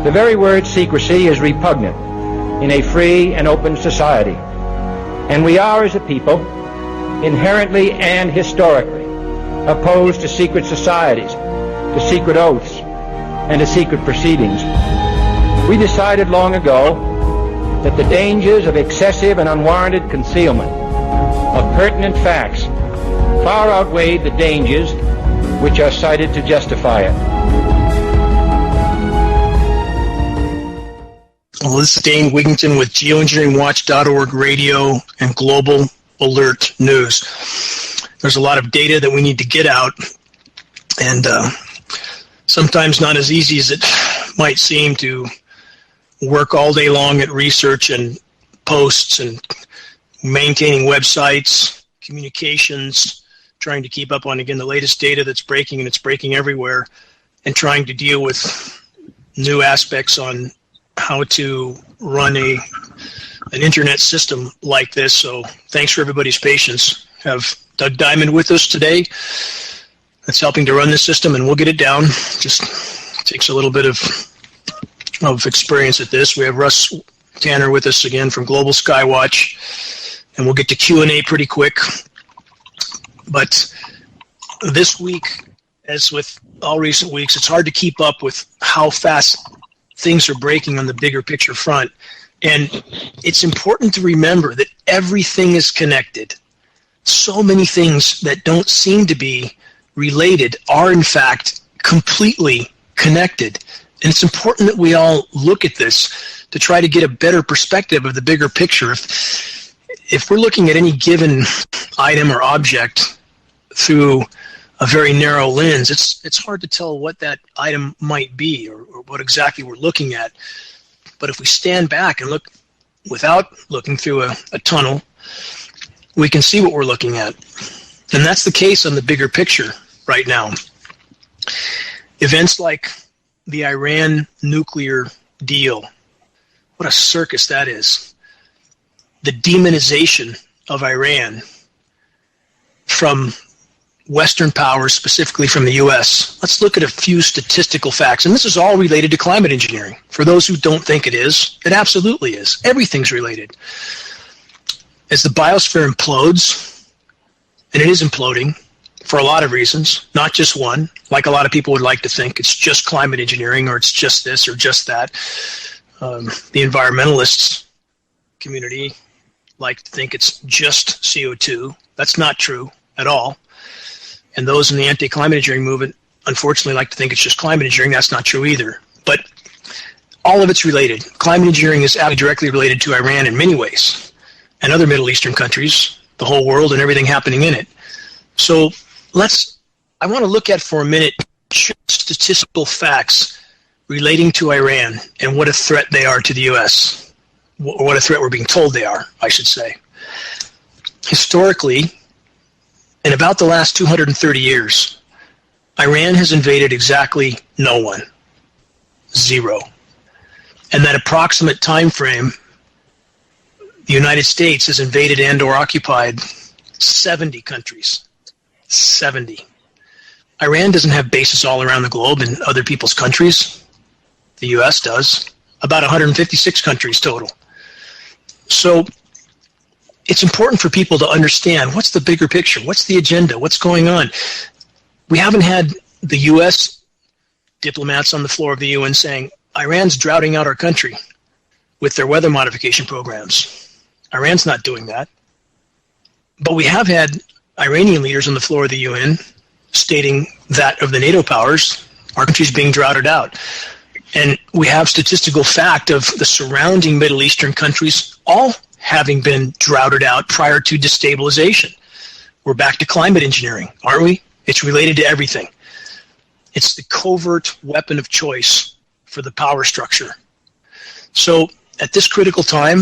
The very word secrecy is repugnant in a free and open society. And we are, as a people, inherently and historically opposed to secret societies, to secret oaths, and to secret proceedings. We decided long ago that the dangers of excessive and unwarranted concealment of pertinent facts far outweighed the dangers which are cited to justify it. Well, this is Dane Wigington with GeoEngineeringWatch.org radio and global alert news. There's a lot of data that we need to get out, and sometimes not as easy as it might seem to work all day long at research and posts and maintaining websites, communications, trying to keep up on, again, the latest data that's breaking, and it's breaking everywhere, and trying to deal with new aspects on how to run an internet system like this. So thanks for everybody's patience. Have Doug Diamond with us today that's helping to run this system, and we'll get it down. Just takes a little bit of experience at this. We have Russ Tanner with us again from Global Skywatch, and we'll get to Q&A pretty quick. But this week, as with all recent weeks, it's hard to keep up with how fast things are breaking on the bigger picture front. And it's important to remember that everything is connected. So many things that don't seem to be related are, in fact, completely connected. And it's important that we all look at this to try to get a better perspective of the bigger picture. If we're looking at any given item or object through a very narrow lens, it's hard to tell what that item might be or what exactly we're looking at. But if we stand back and look without looking through a tunnel, we can see what we're looking at. And that's the case on the bigger picture right now. Events like the Iran nuclear deal, what a circus that is. The demonization of Iran from Western powers, specifically from the U.S. Let's look at a few statistical facts. And this is all related to climate engineering. For those who don't think it is, it absolutely is. Everything's related. As the biosphere implodes, and it is imploding for a lot of reasons, not just one, like a lot of people would like to think it's just climate engineering or it's just this or just that. The environmentalists community like to think it's just CO2. That's not true at all. And those in the anti-climate engineering movement, unfortunately, like to think it's just climate engineering. That's not true either. But all of it's related. Climate engineering is directly related to Iran in many ways, and other Middle Eastern countries, the whole world, and everything happening in it. So I want to look at for a minute statistical facts relating to Iran and what a threat they are to the U.S., or what a threat we're being told they are, I should say. Historically, in about the last 230 years, Iran has invaded exactly no one. Zero. And that approximate time frame, the United States has invaded and or occupied 70 countries. 70. Iran doesn't have bases all around the globe in other people's countries. The U.S. does. About 156 countries total. So it's important for people to understand what's the bigger picture, what's the agenda, what's going on. We haven't had the U.S. diplomats on the floor of the UN saying, Iran's droughting out our country with their weather modification programs. Iran's not doing that. But we have had Iranian leaders on the floor of the UN stating that of the NATO powers, our country's being droughted out. And we have statistical fact of the surrounding Middle Eastern countries all having been droughted out prior to destabilization. We're back to climate engineering, aren't we? It's related to everything. It's the covert weapon of choice for the power structure. So at this critical time,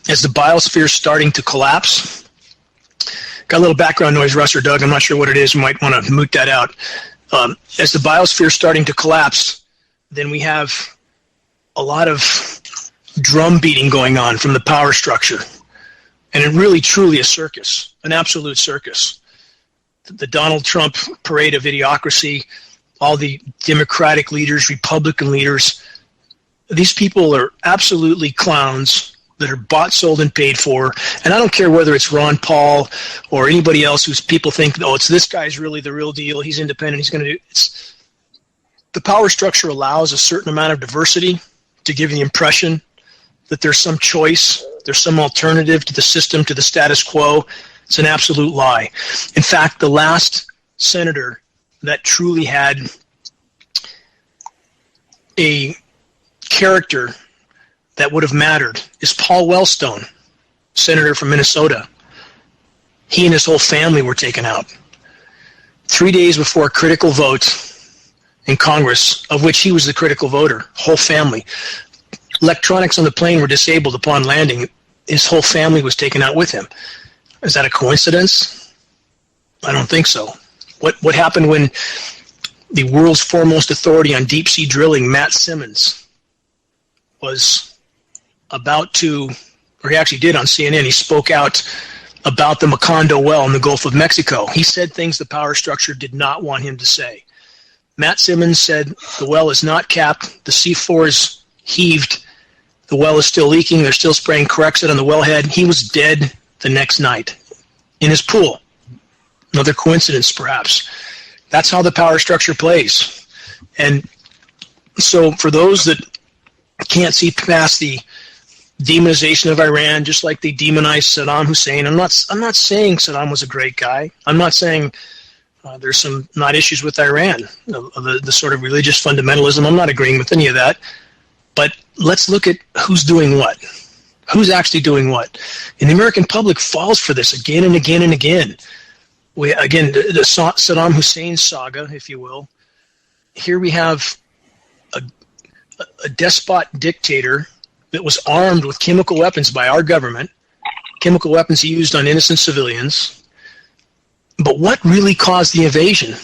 as the biosphere is starting to collapse, got a little background noise, Russ or Doug, I'm not sure what it is, you might want to mute that out. As the biosphere is starting to collapse, then we have a lot of drum beating going on from the power structure. And it really, truly a circus, an absolute circus. The Donald Trump parade of idiocracy, all the Democratic leaders, Republican leaders, These people are absolutely clowns that are bought, sold, and paid for. And I don't care whether it's Ron Paul or anybody else whose people think, oh, it's this guy's really the real deal. He's independent. He's going to do it. The power structure allows a certain amount of diversity to give the impression that there's some choice, there's some alternative to the system, to the status quo. It's an absolute lie. In fact, the last senator that truly had a character that would have mattered is Paul Wellstone, senator from Minnesota. He and his whole family were taken out 3 days before a critical vote in Congress, of which he was the critical voter, whole family. Electronics on the plane were disabled upon landing. His whole family was taken out with him. Is that a coincidence? I don't think so. What happened when the world's foremost authority on deep sea drilling, Matt Simmons, was about to, or he actually did on CNN, he spoke out about the Macondo well in the Gulf of Mexico. He said things the power structure did not want him to say. Matt Simmons said the well is not capped, the seafloor is heaved, the well is still leaking, they're still spraying Corexit on the wellhead. He was dead the next night in his pool. Another coincidence, perhaps. That's how the power structure plays. And so for those that can't see past the demonization of Iran, just like they demonized Saddam Hussein, I'm not saying Saddam was a great guy. I'm not saying there's some not issues with Iran, the sort of religious fundamentalism. I'm not agreeing with any of that. But let's look at who's doing what. Who's actually doing what? And the American public falls for this again and again and again. Again, the Saddam Hussein saga, if you will. Here we have a despot dictator that was armed with chemical weapons by our government, chemical weapons he used on innocent civilians. But what really caused the invasion?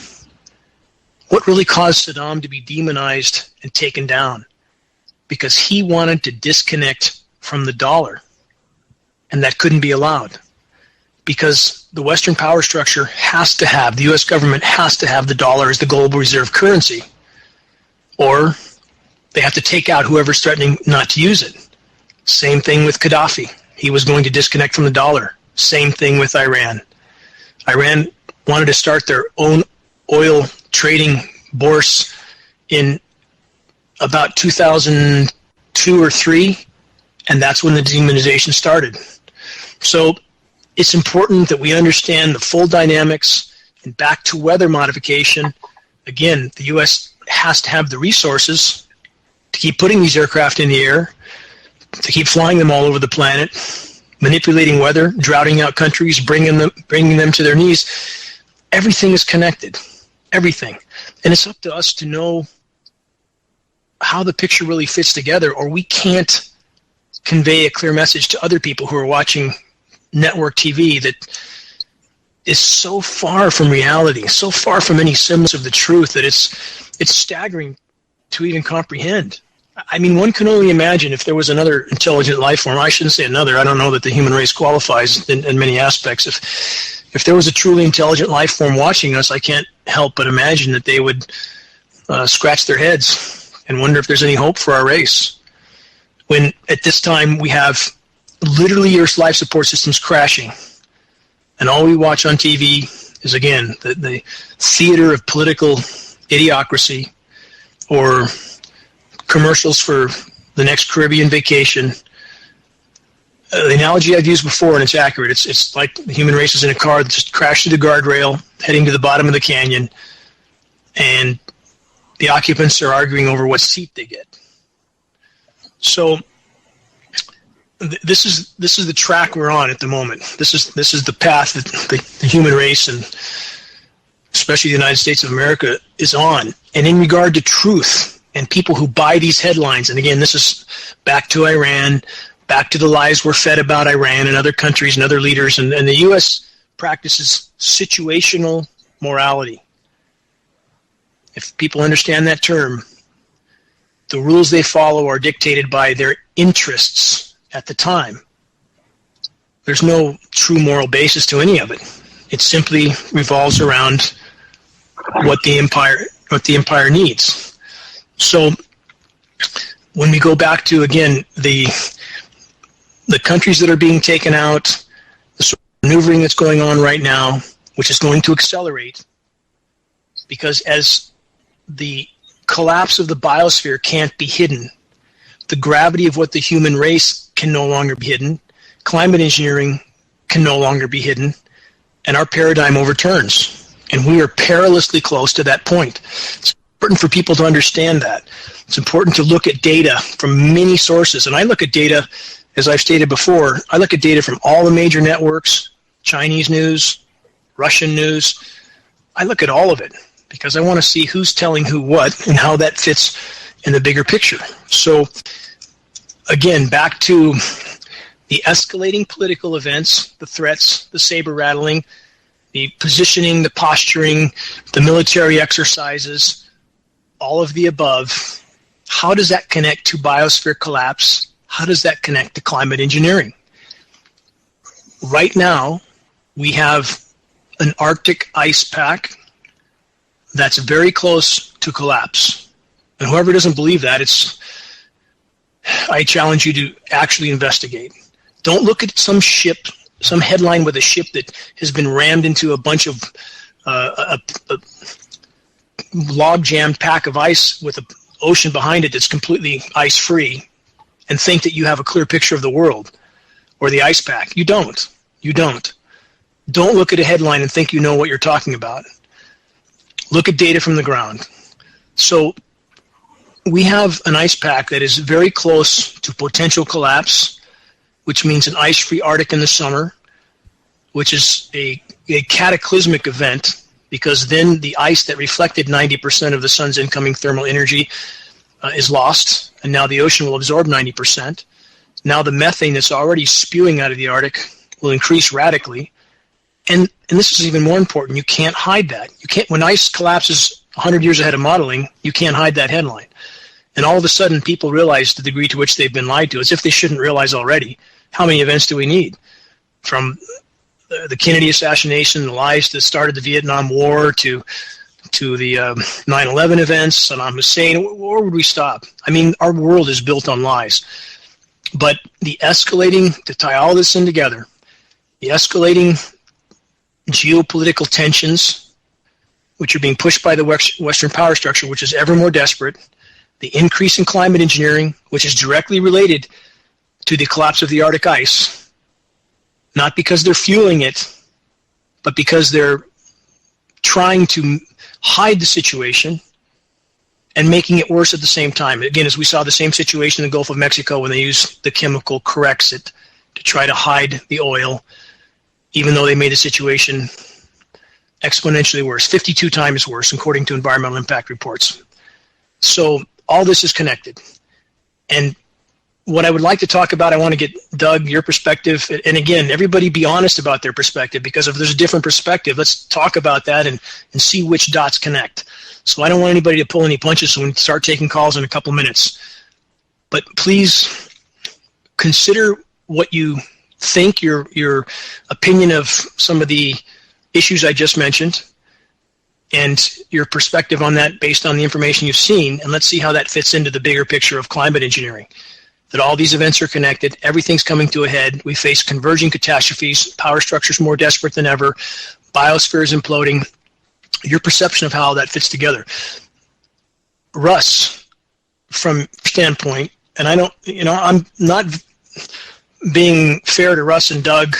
What really caused Saddam to be demonized and taken down? Because he wanted to disconnect from the dollar, and that couldn't be allowed. Because the Western power structure has to have, the U.S. government has to have the dollar as the global reserve currency, or they have to take out whoever's threatening not to use it. Same thing with Gaddafi. He was going to disconnect from the dollar. Same thing with Iran. Iran wanted to start their own oil trading bourse in about 2002 or 3, and that's when the demonization started. So it's important that we understand the full dynamics. And back to weather modification, again, the U.S. has to have the resources to keep putting these aircraft in the air, to keep flying them all over the planet, manipulating weather, droughting out countries, bringing them to their knees. Everything is connected. Everything. And it's up to us to know how the picture really fits together, or we can't convey a clear message to other people who are watching network TV that is so far from reality, so far from any semblance of the truth that it's staggering to even comprehend. I mean, one can only imagine if there was another intelligent life form. I shouldn't say another. I don't know that the human race qualifies in many aspects. If there was a truly intelligent life form watching us, I can't help but imagine that they would scratch their heads and wonder if there's any hope for our race. When at this time we have literally Earth's life support systems crashing, and all we watch on TV is, again, the theater of political idiocracy, or commercials for the next Caribbean vacation. The analogy I've used before, and it's accurate, it's like the human race is in a car that just crashed through the guardrail, heading to the bottom of the canyon, and the occupants are arguing over what seat they get. So this is the track we're on at the moment. This is the path that the human race, and especially the United States of America, is on. And in regard to truth and people who buy these headlines, and again, this is back to Iran, back to the lies we're fed about Iran and other countries and other leaders, and the U.S. practices situational morality. If people understand that term, the rules they follow are dictated by their interests at the time. There's no true moral basis to any of it. It simply revolves around what the empire needs. So when we go back to, again, the countries that are being taken out, the sort of maneuvering that's going on right now, which is going to accelerate, because as the collapse of the biosphere can't be hidden, the gravity of what the human race can no longer be hidden, climate engineering can no longer be hidden, and our paradigm overturns. And we are perilously close to that point. It's important for people to understand that. It's important to look at data from many sources. And I look at data, as I've stated before, I look at data from all the major networks, Chinese news, Russian news. I look at all of it because I want to see who's telling who what and how that fits in the bigger picture. So, again, back to the escalating political events, the threats, the saber rattling, the positioning, the posturing, the military exercises, all of the above. How does that connect to biosphere collapse? How does that connect to climate engineering? Right now, we have an Arctic ice pack that's very close to collapse. And whoever doesn't believe that, I challenge you to actually investigate. Don't look at some ship, some headline with a ship that has been rammed into a bunch of a log-jammed pack of ice with an ocean behind it that's completely ice-free, and think that you have a clear picture of the world or the ice pack. You don't. You don't. Don't look at a headline and think you know what you're talking about. Look at data from the ground. So we have an ice pack that is very close to potential collapse, which means an ice-free Arctic in the summer, which is a cataclysmic event, because then the ice that reflected 90% of the sun's incoming thermal energy is lost, and now the ocean will absorb 90%. Now the methane that's already spewing out of the Arctic will increase radically. And this is even more important. You can't hide that. You can't. When ice collapses 100 years ahead of modeling, you can't hide that headline. And all of a sudden, people realize the degree to which they've been lied to, as if they shouldn't realize already. How many events do we need? From the Kennedy assassination, the lies that started the Vietnam War, to the 9/11 events, Saddam Hussein. Where would we stop? I mean, our world is built on lies. But the escalating, to tie all this in together, the escalating geopolitical tensions, which are being pushed by the Western power structure, which is ever more desperate, the increase in climate engineering, which is directly related to the collapse of the Arctic ice, not because they're fueling it, but because they're trying to hide the situation and making it worse at the same time. Again, as we saw the same situation in the Gulf of Mexico when they used the chemical Corexit to try to hide the oil, even though they made the situation exponentially worse, 52 times worse, according to environmental impact reports. So all this is connected. And what I would like to talk about, I want to get, Doug, your perspective. And again, everybody be honest about their perspective, because if there's a different perspective, let's talk about that and see which dots connect. So I don't want anybody to pull any punches, so we can start taking calls in a couple minutes. But please consider what you think, your opinion of some of the issues I just mentioned, and your perspective on that based on the information you've seen, and let's see how that fits into the bigger picture of climate engineering. That all these events are connected, everything's coming to a head, we face converging catastrophes, power structures more desperate than ever, biosphere is imploding. Your perception of how that fits together. Russ, from standpoint, and I don't, I'm not being fair to Russ and Doug,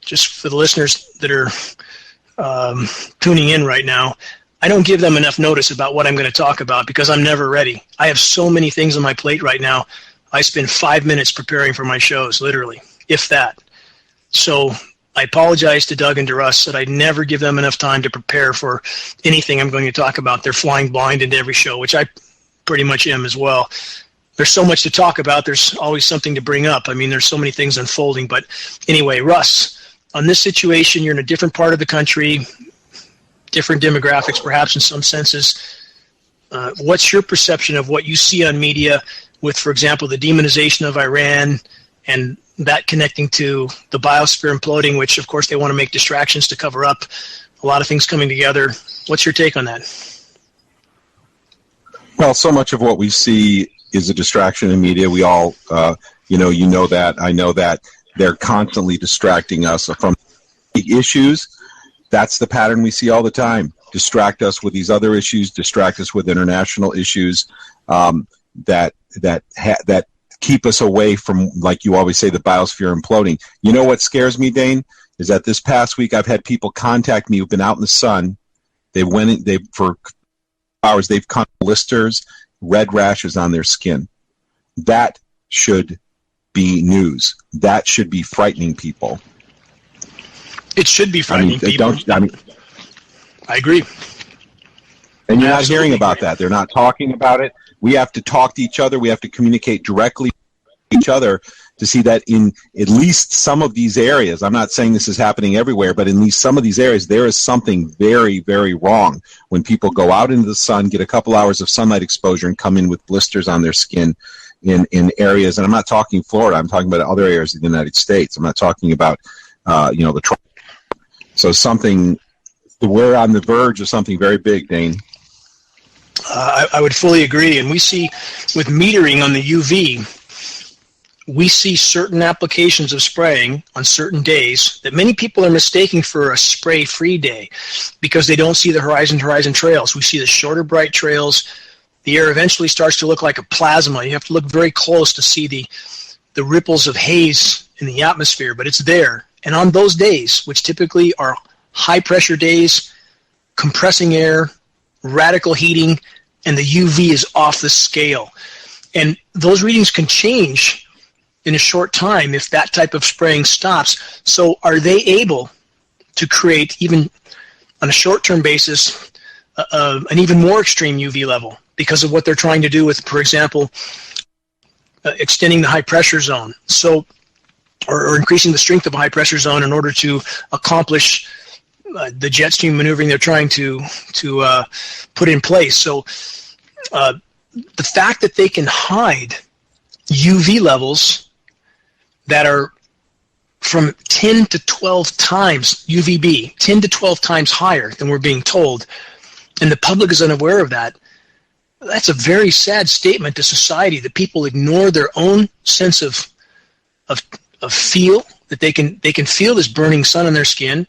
just for the listeners that are tuning in right now, I don't give them enough notice about what I'm going to talk about because I'm never ready. I have so many things on my plate right now. I spend 5 minutes preparing for my shows, literally, if that. So I apologize to Doug and to Russ that I never give them enough time to prepare for anything I'm going to talk about. They're flying blind into every show, which I pretty much am as well. There's so much to talk about. There's always something to bring up. I mean, there's so many things unfolding. But anyway, Russ, on this situation, you're in a different part of the country, different demographics perhaps in some senses. What's your perception of what you see on media with, for example, the demonization of Iran and that connecting to the biosphere imploding, which, of course, they want to make distractions to cover up a lot of things coming together. What's your take on that? Well, so much of what we see is a distraction in media. We all, you know that, I know that. They're constantly distracting us from big issues. That's the pattern we see all the time. Distract us with these other issues, distract us with international issues that keep us away from, like you always say, the biosphere imploding. You know what scares me, Dane, is that this past week I've had people contact me who've been out in the sun. For hours, they've cut blisters, red rashes on their skin. That should be news. That should be frightening people. It should be frightening people. I agree. And you're not hearing about that. They're not talking about it. We have to talk to each other. We have to communicate directly with each other to see that in at least some of these areas, I'm not saying this is happening everywhere, but in at least some of these areas, there is something very, very wrong when people go out into the sun, get a couple hours of sunlight exposure, and come in with blisters on their skin in areas. And I'm not talking Florida. I'm talking about other areas of the United States. I'm not talking about, the so something. We're on the verge of something very big, Dane. I would fully agree. And we see with metering on the UV, we see certain applications of spraying on certain days that many people are mistaking for a spray-free day because they don't see the horizon trails. We see the shorter, bright trails. The air eventually starts to look like a plasma. You have to look very close to see the ripples of haze in the atmosphere, but it's there. And on those days, which typically are high-pressure days, compressing air, radical heating, and the UV is off the scale. And those readings can change in a short time if that type of spraying stops. So are they able to create, even on a short-term basis, an even more extreme UV level because of what they're trying to do with, for example, extending the high-pressure zone, or increasing the strength of a high-pressure zone in order to accomplish the jet stream maneuvering they're trying to put in place. So the fact that they can hide UV levels that are from 10 to 12 times UVB, 10 to 12 times higher than we're being told, and the public is unaware of that, that's a very sad statement to society, that people ignore their own sense of feel, that they can feel this burning sun on their skin,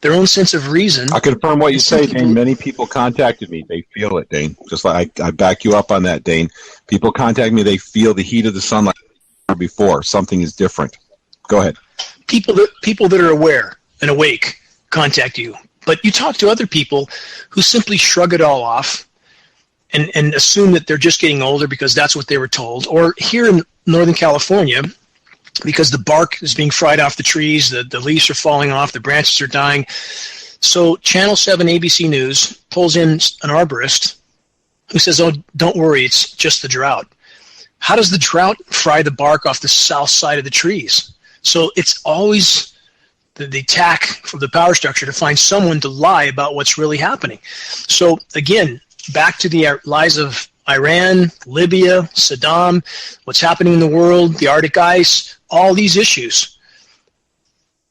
their own sense of reason. I confirm what you say, Dane. Many people contacted me. They feel it, Dane. Just like I back you up on that, Dane. People contact me. They feel the heat of the sun like before. Something is different. Go ahead. People that are aware and awake contact you. But you talk to other people who simply shrug it all off and assume that they're just getting older because that's what they were told. Or here in Northern California, because the bark is being fried off the trees, the leaves are falling off, the branches are dying. So Channel 7 ABC News pulls in an arborist who says, oh, don't worry, it's just the drought. How does the drought fry the bark off the south side of the trees? So it's always the attack from the power structure to find someone to lie about what's really happening. So again, back to the lies of Iran, Libya, Saddam, what's happening in the world, the Arctic ice, all these issues.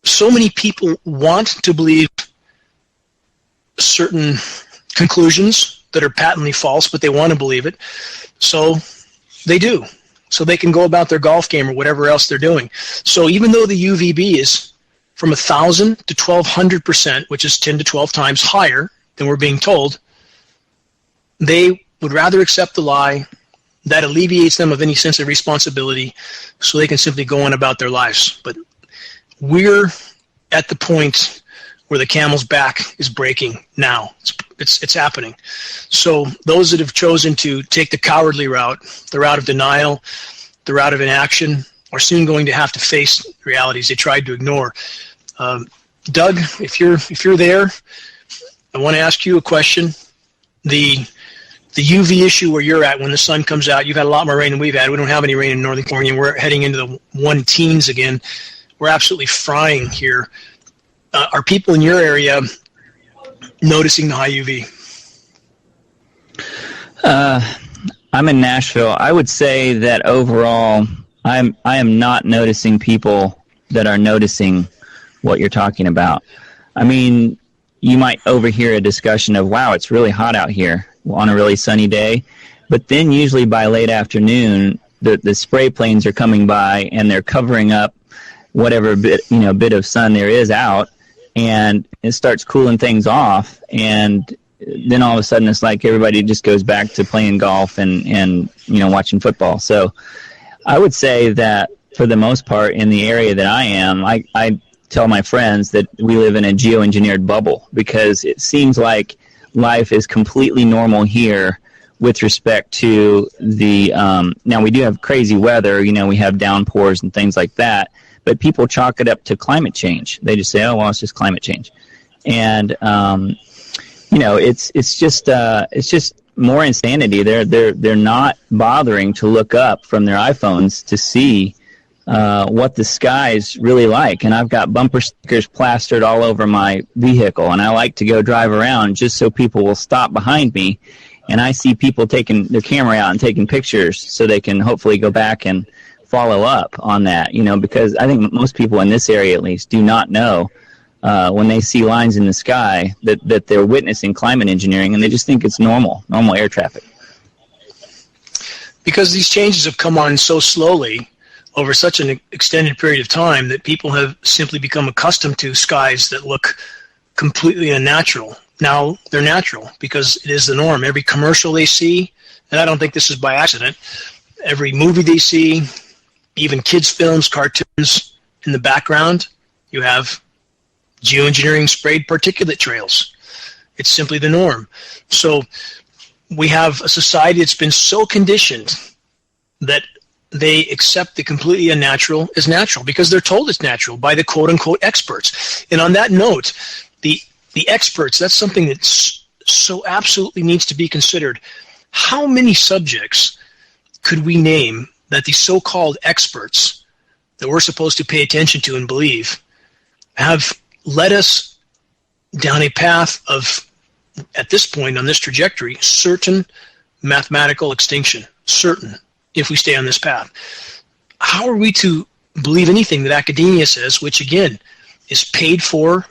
So many people want to believe certain conclusions that are patently false, but they want to believe it. So they do. So they can go about their golf game or whatever else they're doing. So even though the UVB is from 1,000 to 1,200%, which is 10 to 12 times higher than we're being told, they would rather accept the lie. That alleviates them of any sense of responsibility, so they can simply go on about their lives. But we're at the point where the camel's back is breaking now. It's happening. So those that have chosen to take the cowardly route, the route of denial, the route of inaction, are soon going to have to face realities they tried to ignore. Doug, if you're there, I want to ask you a question. The UV issue where you're at, when the sun comes out, you've had a lot more rain than we've had. We don't have any rain in Northern California. We're heading into the 1-teens again. We're absolutely frying here. Are people in your area noticing the high UV? I'm in Nashville. I would say that overall, I am not noticing people that are noticing what you're talking about. I mean, you might overhear a discussion of, wow, it's really hot out here on a really sunny day. But then usually by late afternoon, the spray planes are coming by and they're covering up whatever bit of sun there is out, and it starts cooling things off, and then all of a sudden it's like everybody just goes back to playing golf and watching football. So I would say that for the most part in the area that I am, I tell my friends that we live in a geoengineered bubble, because it seems like life is completely normal here with respect to the now we do have crazy weather, we have downpours and things like that, but people chalk it up to climate change. They just say, oh, well, it's just climate change. And it's just more insanity. They're not bothering to look up from their iPhones to see what the sky's really like. And I've got bumper stickers plastered all over my vehicle, and I like to go drive around just so people will stop behind me, and I see people taking their camera out and taking pictures so they can hopefully go back and follow up on that, because I think most people in this area at least do not know when they see lines in the sky that they're witnessing climate engineering, and they just think it's normal air traffic. Because these changes have come on so slowly over such an extended period of time that people have simply become accustomed to skies that look completely unnatural. Now they're natural because it is the norm. Every commercial they see, and I don't think this is by accident, every movie they see, even kids' films, cartoons, in the background, you have geoengineering sprayed particulate trails. It's simply the norm. So we have a society that's been so conditioned that they accept the completely unnatural as natural because they're told it's natural by the quote-unquote experts. And on that note, the experts, that's something that so absolutely needs to be considered. How many subjects could we name that the so-called experts that we're supposed to pay attention to and believe have led us down a path of, at this point on this trajectory, certain mathematical extinction, certain, if we stay on this path? How are we to believe anything that academia says, which again is paid for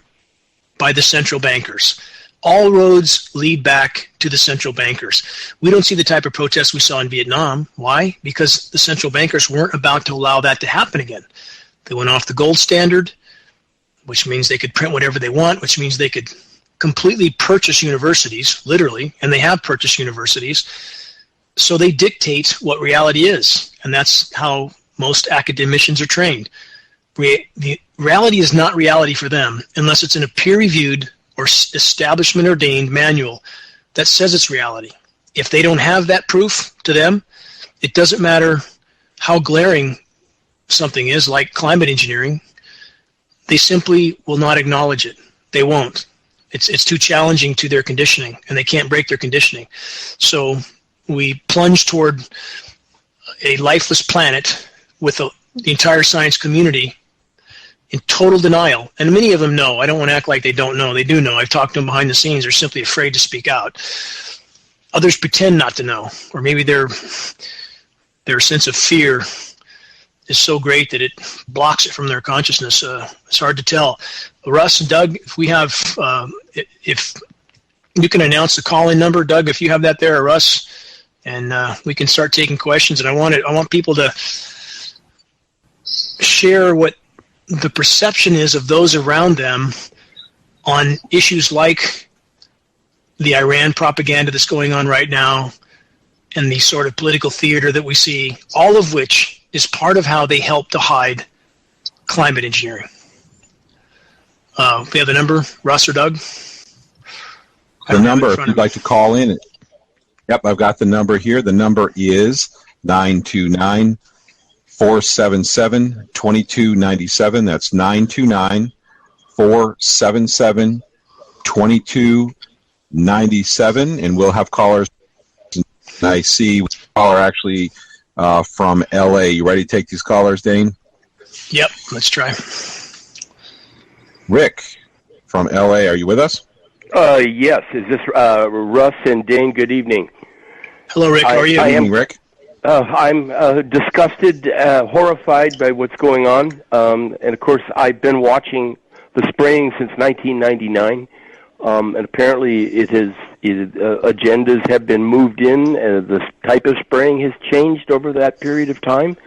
by the central bankers? All roads lead back to the central bankers. We don't see the type of protests we saw in Vietnam. Why? Because the central bankers weren't about to allow that to happen again. They went off the gold standard, which means they could print whatever they want, which means they could completely purchase universities, literally, and they have purchased universities. So they dictate what reality is, and that's how most academicians are trained. The reality is not reality for them unless it's in a peer-reviewed or establishment ordained manual that says it's reality. If they don't have that proof to them, it doesn't matter how glaring something is, like climate engineering, they simply will not acknowledge it. They won't. It's too challenging to their conditioning, and they can't break their conditioning. So we plunge toward a lifeless planet with the entire science community in total denial. And many of them know. I don't want to act like they don't know. They do know. I've talked to them behind the scenes. They're simply afraid to speak out. Others pretend not to know, or maybe their sense of fear is so great that it blocks it from their consciousness. It's hard to tell. Russ and Doug, if we have, if you can announce the call-in number, Doug, if you have that there, or Russ, and we can start taking questions. And I want people to share what the perception is of those around them on issues like the Iran propaganda that's going on right now and the sort of political theater that we see, all of which is part of how they help to hide climate engineering. We have the number, Russ or Doug? The number, if you'd like to call in. Yep, I've got the number here. The number is 929-477-2297. That's 929-477-2297. And we'll have callers. I see a caller actually from LA. You ready to take these callers, Dane? Yep, let's try. Rick from LA, are you with us? Yes. Is this Russ and Dane? Good evening. Hello, Rick. How are you? Good evening, Rick. I'm disgusted, horrified by what's going on. And, of course, I've been watching the spraying since 1999. And apparently it has Agendas have been moved in. The type of spraying has changed over that period of time,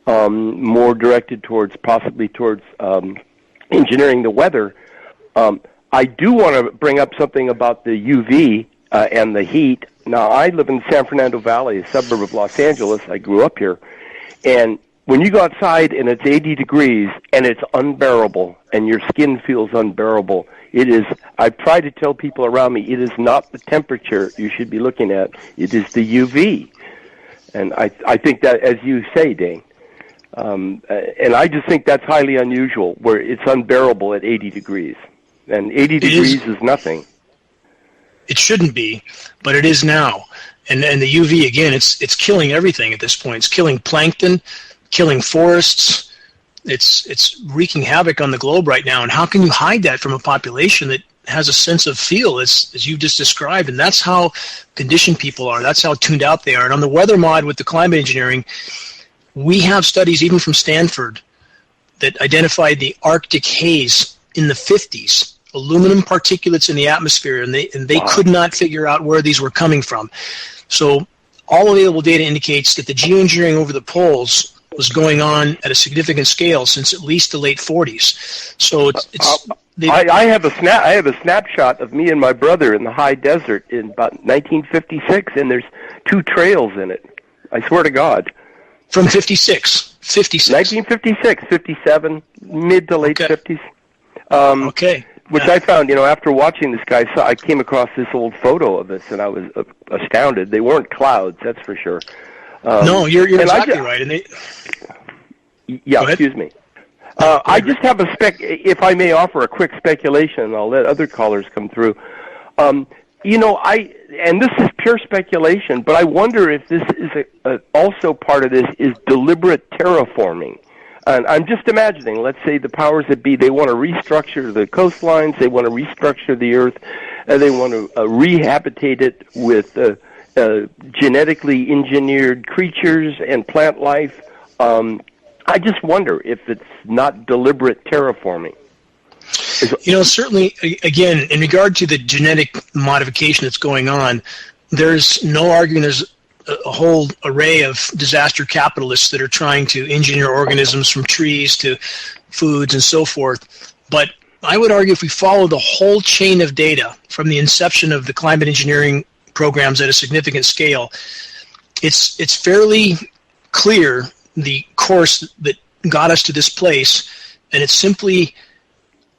more directed possibly towards engineering the weather. I do want to bring up something about the UV and the heat. Now, I live in the San Fernando Valley, a suburb of Los Angeles. I grew up here. And when you go outside and it's 80 degrees and it's unbearable and your skin feels unbearable, I've tried to tell people around me, it is not the temperature you should be looking at. It is the UV. And I think that, as you say, Dane, and I just think that's highly unusual, where it's unbearable at 80 degrees. And 80 degrees is nothing. It shouldn't be, but it is now. And the UV, again, it's killing everything at this point. It's killing plankton, killing forests. It's wreaking havoc on the globe right now. And how can you hide that from a population that has a sense of feel, as you've just described? And that's how conditioned people are. That's how tuned out they are. And on the weather mod with the climate engineering, we have studies even from Stanford that identified the Arctic haze in the 50s. Aluminum particulates in the atmosphere, and they could not figure out where these were coming from. So all available data indicates that the geoengineering over the poles was going on at a significant scale since at least the late 40s. So I have a snapshot of me and my brother in the high desert in about 1956, and there's 2 trails in it. I swear to God. From 56. 1956, 57, mid to late 50s. Okay. Which I found, after watching this guy, I came across this old photo of this, and I was astounded. They weren't clouds, that's for sure. No, you're exactly right. And excuse me. I just have if I may offer a quick speculation, and I'll let other callers come through. And this is pure speculation, but I wonder if this is also part of this is deliberate terraforming. And I'm just imagining, let's say the powers that be, they want to restructure the coastlines, they want to restructure the earth, they want to rehabilitate it with genetically engineered creatures and plant life. I just wonder if it's not deliberate terraforming. Certainly, again, in regard to the genetic modification that's going on, there's no arguing there's a whole array of disaster capitalists that are trying to engineer organisms from trees to foods and so forth. But I would argue if we follow the whole chain of data from the inception of the climate engineering programs at a significant scale, it's fairly clear the course that got us to this place, and it's simply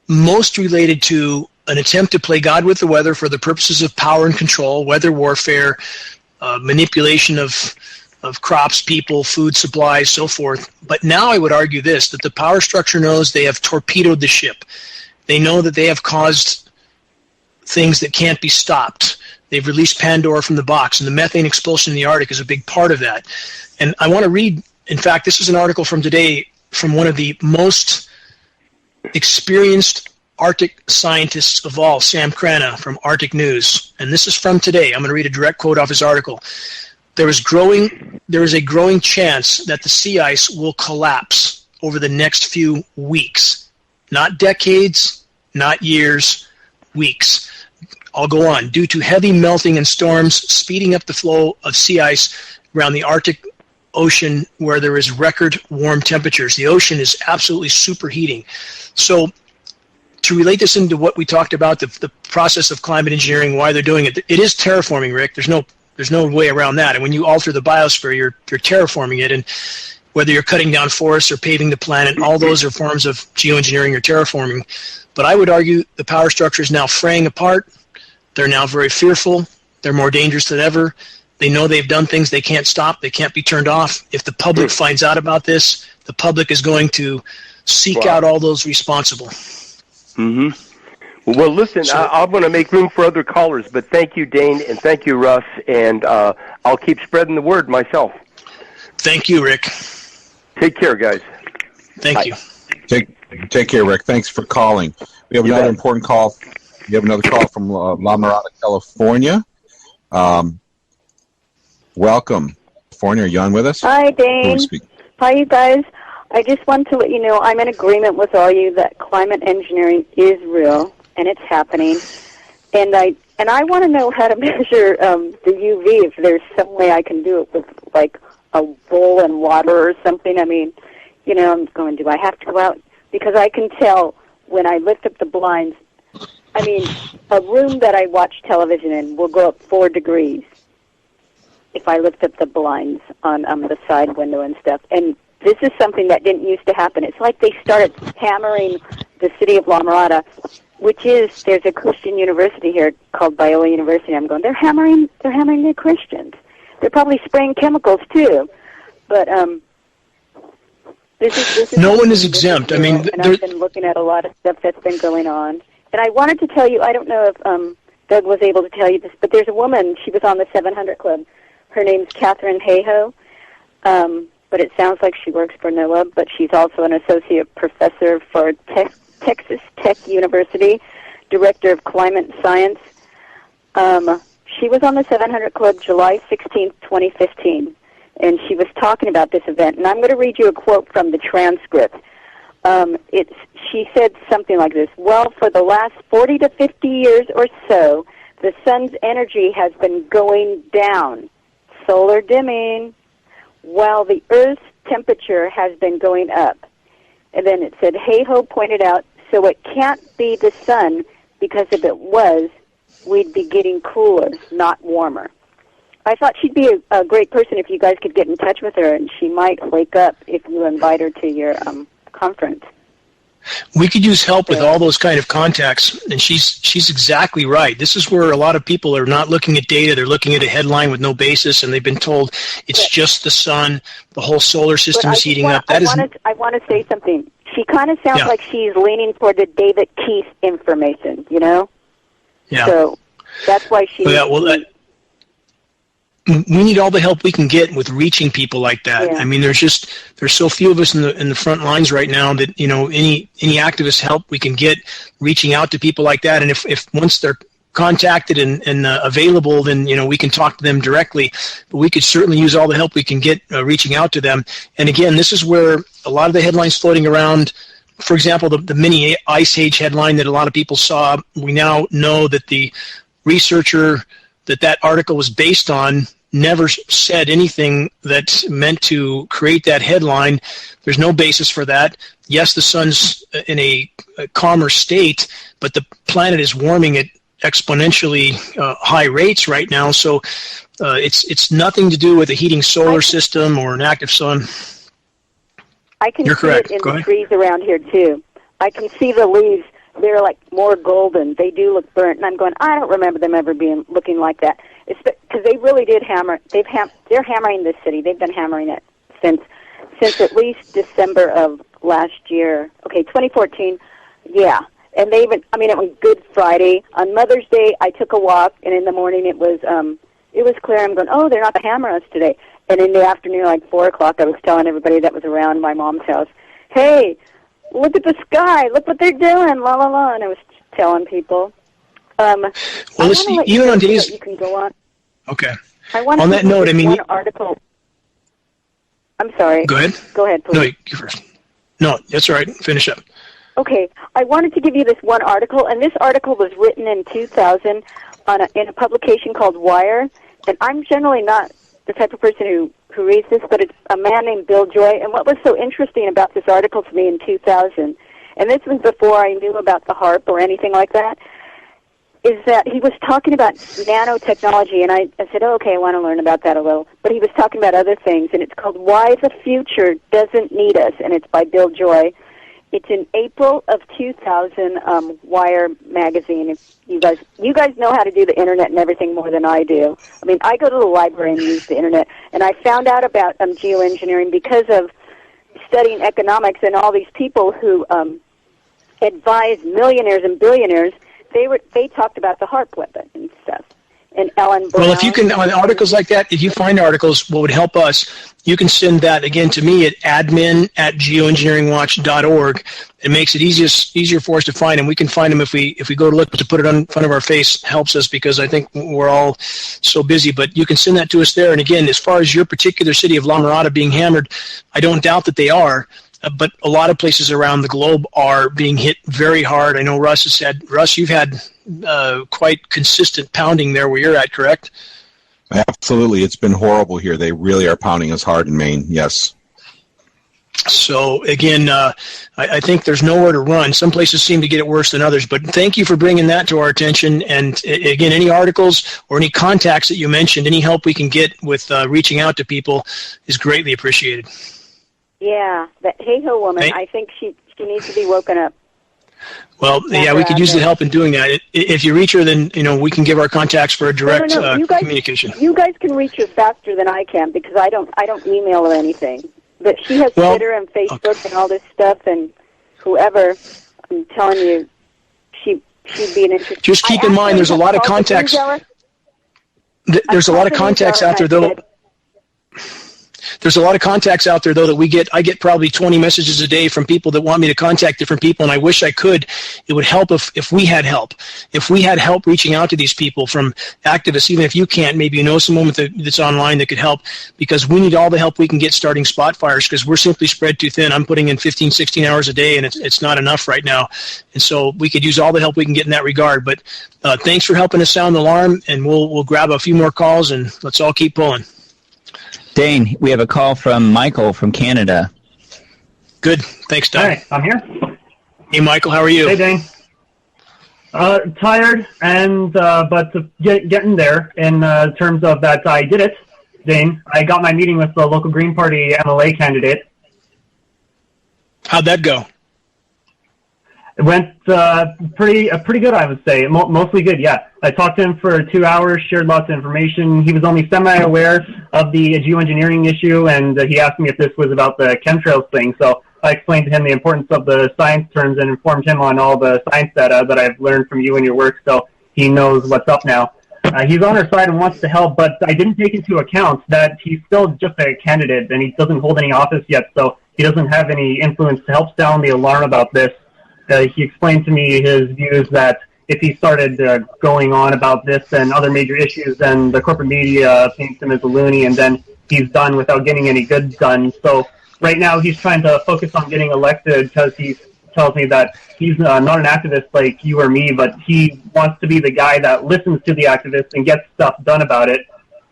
most related to an attempt to play God with the weather for the purposes of power and control, weather warfare, manipulation of crops, people, food supplies, so forth. But now I would argue this, that the power structure knows they have torpedoed the ship. They know that they have caused things that can't be stopped. They've released Pandora from the box, and the methane expulsion in the Arctic is a big part of that. And I want to read, in fact, this is an article from today from one of the most experienced Arctic scientists of all, Sam Crana from Arctic News. And this is from today. I'm going to read a direct quote off his article. There is a growing chance that the sea ice will collapse over the next few weeks. Not decades, not years, weeks. I'll go on. Due to heavy melting and storms speeding up the flow of sea ice around the Arctic Ocean, where there is record warm temperatures. The ocean is absolutely superheating. So to relate this into what we talked about, the process of climate engineering, why they're doing it, it is terraforming, Rick. There's no way around that. And when you alter the biosphere, you're terraforming it. And whether you're cutting down forests or paving the planet, all those are forms of geoengineering or terraforming. But I would argue the power structure is now fraying apart. They're now very fearful. They're more dangerous than ever. They know they've done things they can't stop. They can't be turned off. If the public finds out about this, the public is going to seek out all those responsible. Mm-hmm. Well, listen, I'm going to make room for other callers, but thank you, Dane, and thank you, Russ, and I'll keep spreading the word myself. Thank you, Rick. Take care, guys. Thank you. Take care, Rick. Thanks for calling. We have another important call. We have another call from La Mirada, California. Welcome. California, are you on with us? Hi, Dane. Hi, you guys. I just want to let you know I'm in agreement with all you that climate engineering is real and it's happening. And I And I want to know how to measure the UV, if there's some way I can do it with, like, a bowl and water or something. I mean, you know, I'm going, do I have to go out? Because I can tell when I lift up the blinds. I mean, a room that I watch television in will go up 4 degrees if I lift up the blinds on the side window and stuff. And this is something that didn't used to happen. It's like they started hammering the city of La Mirada, which is, there's a Christian university here called Biola University. I'm going, they're hammering the Christians. They're probably spraying chemicals too. But this is no one is exempt. I mean, and I've been looking at a lot of stuff that's been going on. And I wanted to tell you, I don't know if Doug was able to tell you this, but there's a woman, she was on the 700 Club. Her name's Catherine Hayhoe, but it sounds like she works for NOAA, but she's also an associate professor for Texas Tech University, director of climate science. She was on the 700 Club July 16th, 2015, and she was talking about this event. And I'm going to read you a quote from the transcript. She said something like this: well, for the last 40 to 50 years or so, the sun's energy has been going down, solar dimming, while the Earth's temperature has been going up. And then it said, Hayhoe pointed out, so it can't be the sun, because if it was, we'd be getting cooler, not warmer. I thought she'd be a great person if you guys could get in touch with her, and she might wake up if you invite her to your conference. We could use help with all those kind of contacts, and she's exactly right. This is where a lot of people are not looking at data. They're looking at a headline with no basis, and they've been told it's just the sun, the whole solar system is heating up. I want to say something. She kind of sounds like she's leaning toward the David Keith information, you know? Yeah. So that's why she... we need all the help we can get with reaching people like that. Yeah. I mean, there's so few of us in the front lines right now that, you know, any activist help we can get reaching out to people like that. And if once they're contacted and available, then, you know, we can talk to them directly. But we could certainly use all the help we can get reaching out to them. And again, this is where a lot of the headlines floating around, for example, the mini ice age headline that a lot of people saw, we now know that the researcher that article was based on never said anything that's meant to create that headline. There's no basis for that. Yes, the sun's in a calmer state, but the planet is warming at exponentially high rates right now. So it's nothing to do with a heating solar system or an active sun. I can You're see correct. it in Go the ahead. trees around here too. I can see the leaves. They're like more golden. They do look burnt, and I'm going, I don't remember them ever looking like that. It's because they really did hammer. They're hammering this city. They've been hammering it since at least December of last year. Okay, 2014. Yeah, and they even. I mean, it was Good Friday. On Mother's Day, I took a walk, and in the morning it was clear. I'm going, oh, they're not going to hammer us today. And in the afternoon, like 4 o'clock, I was telling everybody that was around my mom's house, hey, look at the sky. Look what they're doing. La la la. And I was telling people. Well, listen, even on days. You can go on. Okay. I want on that note, I mean, one article. I'm sorry. Go ahead. Go ahead, please. No, you first. No, that's all right. Finish up. Okay. I wanted to give you this one article, and this article was written in 2000 in a publication called Wire. And I'm generally not the type of person who reads this, but it's a man named Bill Joy. And what was so interesting about this article to me in 2000, and this was before I knew about the HAARP or anything like that, is that he was talking about nanotechnology, and I said, oh, okay, I want to learn about that a little. But he was talking about other things, and it's called Why the Future Doesn't Need Us, and it's by Bill Joy. It's in April of 2000, Wire magazine. If you guys know how to do the internet and everything more than I do. I mean, I go to the library and use the internet, and I found out about geoengineering because of studying economics and all these people who advise millionaires and billionaires. They talked about the HAARP weapon and stuff. And Ellen Brown. Well, if you can, on articles like that, if you find articles, what would help us, you can send that again to me at admin@GeoengineeringWatch.org. It makes it easier for us to find them. We can find them if we go to look, to put it in front of our face helps us, because I think we're all so busy. But you can send that to us there. And again, as far as your particular city of La Mirada being hammered, I don't doubt that they are. but a lot of places around the globe are being hit very hard. I know Russ, you've had quite consistent pounding there where you're at, correct? Absolutely. It's been horrible here. They really are pounding us hard in Maine, yes. So, again, I think there's nowhere to run. Some places seem to get it worse than others, but thank you for bringing that to our attention. And, again, any articles or any contacts that you mentioned, any help we can get with reaching out to people is greatly appreciated. Yeah, that Hey-Ho woman, I think she needs to be woken up. Well, yeah, we could use the help in doing that. If you reach her, then, we can give our contacts for a direct communication. You guys can reach her faster than I can because I don't email her anything. But she has Twitter and Facebook and all this stuff, and whoever, I'm telling you, she'd be an interesting. Just keep in mind, there's a lot of contacts. There's a lot of contacts out there, though. There's a lot of contacts out there, though, that I get probably 20 messages a day from people that want me to contact different people, and I wish I could. It would help if we had help. If we had help reaching out to these people from activists, even if you can't, maybe you know someone that's online that could help, because we need all the help we can get starting spot fires, because we're simply spread too thin. I'm putting in 15, 16 hours a day, and it's not enough right now. And so we could use all the help we can get in that regard. But thanks for helping us sound the alarm, and we'll grab a few more calls, and let's all keep pulling. Dane, we have a call from Michael from Canada. Good. Thanks, Dane. Hey, I'm here. Hey, Michael. How are you? Hey, Dane. Tired, but getting there in terms of that I did it, Dane. I got my meeting with the local Green Party MLA candidate. How'd that go? It went pretty good, I would say. Mostly good, yeah. I talked to him for 2 hours, shared lots of information. He was only semi-aware of the geoengineering issue, and he asked me if this was about the chemtrails thing. So I explained to him the importance of the science terms and informed him on all the science data that I've learned from you and your work, so he knows what's up now. He's on our side and wants to help, but I didn't take into account that he's still just a candidate, and he doesn't hold any office yet, so he doesn't have any influence to help sound the alarm about this. He explained to me his views that if he started going on about this and other major issues, then the corporate media paints him as a loony, and then he's done without getting any good done. So right now he's trying to focus on getting elected because he tells me that he's not an activist like you or me, but he wants to be the guy that listens to the activists and gets stuff done about it.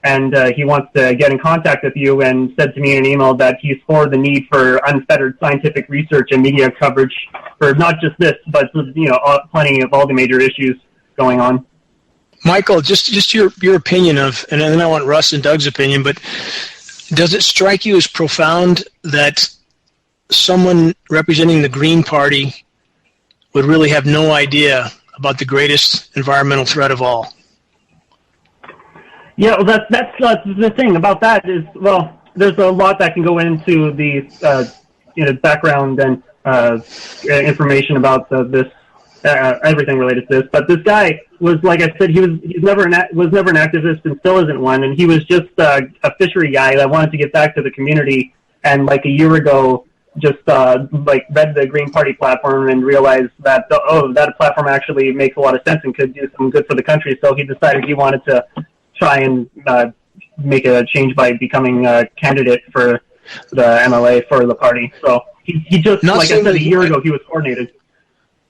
And he wants to get in contact with you and said to me in an email that he's for the need for unfettered scientific research and media coverage for not just this, but plenty of all the major issues going on. Michael, just your opinion of, and then I want Russ and Doug's opinion, but does it strike you as profound that someone representing the Green Party would really have no idea about the greatest environmental threat of all? Yeah, well, that's the thing about that is, well, there's a lot that can go into the background and information about this everything related to this. But this guy was, like I said, was never an activist and still isn't one, and he was just a fishery guy that wanted to get back to the community. And like a year ago, just read the Green Party platform and realized that that platform actually makes a lot of sense and could do some good for the country. So he decided he wanted to try and make a change by becoming a candidate for the MLA for the party. So he just, like I said, a year ago, he was coordinated.